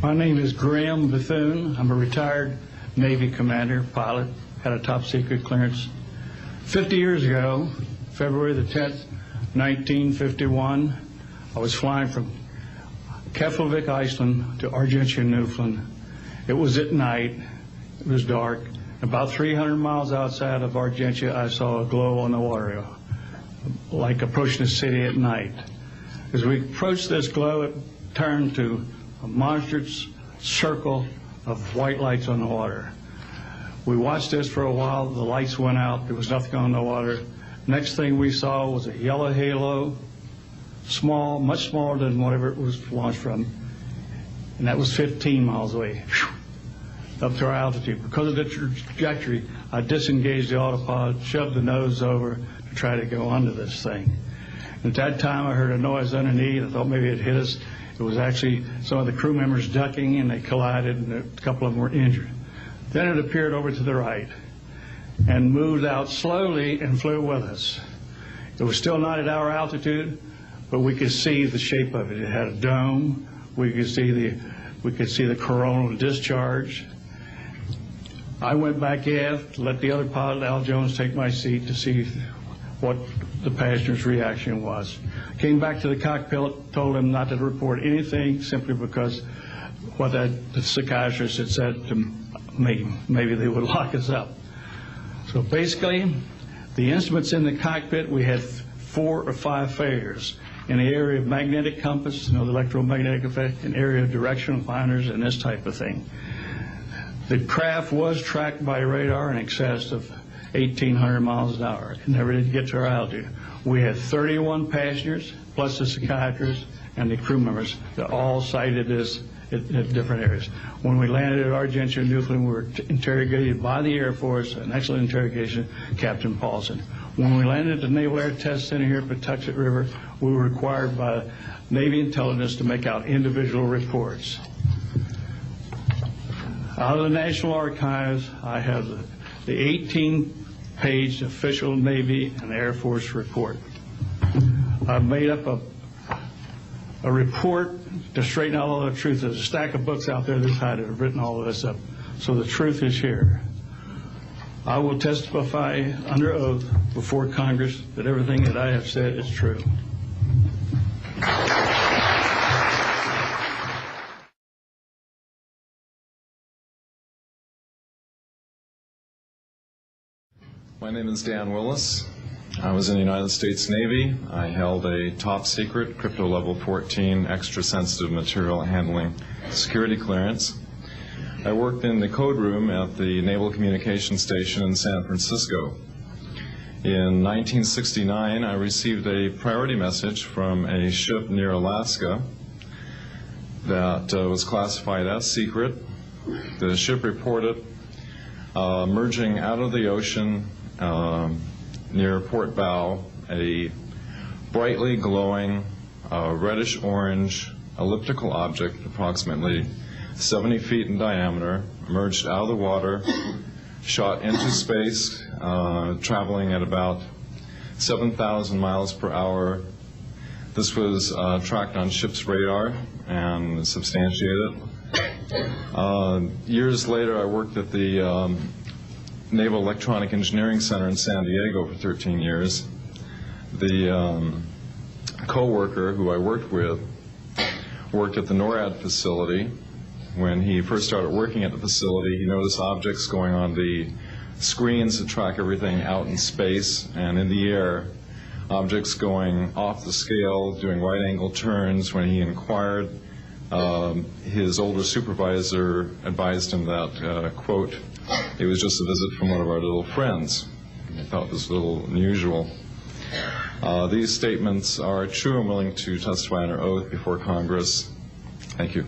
My name is Graham Bethune. I'm a retired Navy commander, pilot, had a top secret clearance. 50 years ago, February the 10th, 1951, I was flying from Keflavik, Iceland to Argentia, Newfoundland. It was at night, it was dark. About 300 miles outside of Argentia, I saw a glow on the water, like approaching the city at night. As we approached this glow, it turned to a monstrous circle of white lights on the water. We watched this for a while. The lights went out. There was nothing on the water. Next thing we saw was a yellow halo, small, much smaller than whatever it was launched from, and that was 15 miles away, up to our altitude. Because of the trajectory, I disengaged the autopilot, shoved the nose over to try to go under this thing. At that time, I heard a noise underneath. I thought maybe it hit us. It was actually some of the crew members ducking, and they collided, and a couple of them were injured. Then it appeared over to the right and moved out slowly and flew with us. It was still not at our altitude, but we could see the shape of it. It had a dome. We could see the coronal discharge. I went back aft to let the other pilot, Al Jones, take my seat to see what the passenger's reaction was. Came back to the cockpit, told him not to report anything simply because what the psychiatrist had said to me, maybe they would lock us up. So basically, the instruments in the cockpit, we had 4 or 5 failures. In the area of magnetic compass, the electromagnetic effect, in area of directional finders, and this type of thing. The craft was tracked by radar in excess of 1,800 miles an hour. It never did get to our altitude. We had 31 passengers, plus the psychiatrist and the crew members that all cited this at different areas. When we landed at Argentia, Newfoundland, we were interrogated by the Air Force, an excellent interrogation, Captain Paulson. When we landed at the Naval Air Test Center here at Patuxent River, we were required by Navy intelligence to make out individual reports. Out of the National Archives, I have the 18-page official Navy and Air Force report. I've made up a report to straighten out all the truth. There's a stack of books out there this high that have written all of this up. So the truth is here. I will testify under oath before Congress that everything that I have said is true. My name is Dan Willis. I was in the United States Navy. I held a top secret crypto level 14 extra sensitive material handling security clearance. I worked in the code room at the Naval Communications Station in San Francisco. In 1969, I received a priority message from a ship near Alaska that was classified as secret. The ship reported merging out of the ocean near port bow, a brightly glowing reddish-orange elliptical object approximately 70 feet in diameter, emerged out of the water, shot into space, traveling at about 7,000 miles per hour. This was tracked on ship's radar and substantiated. Years later, I worked at the Naval Electronic Engineering Center in San Diego for 13 years. The co-worker who I worked with worked at the NORAD facility. When he first started working at the facility, he noticed objects going on the screens that track everything out in space and in the air, objects going off the scale, doing right-angle turns. When he inquired, his older supervisor advised him that, quote, it was just a visit from one of our little friends. I thought this was a little unusual. These statements are true. I'm willing to testify under oath before Congress. Thank you.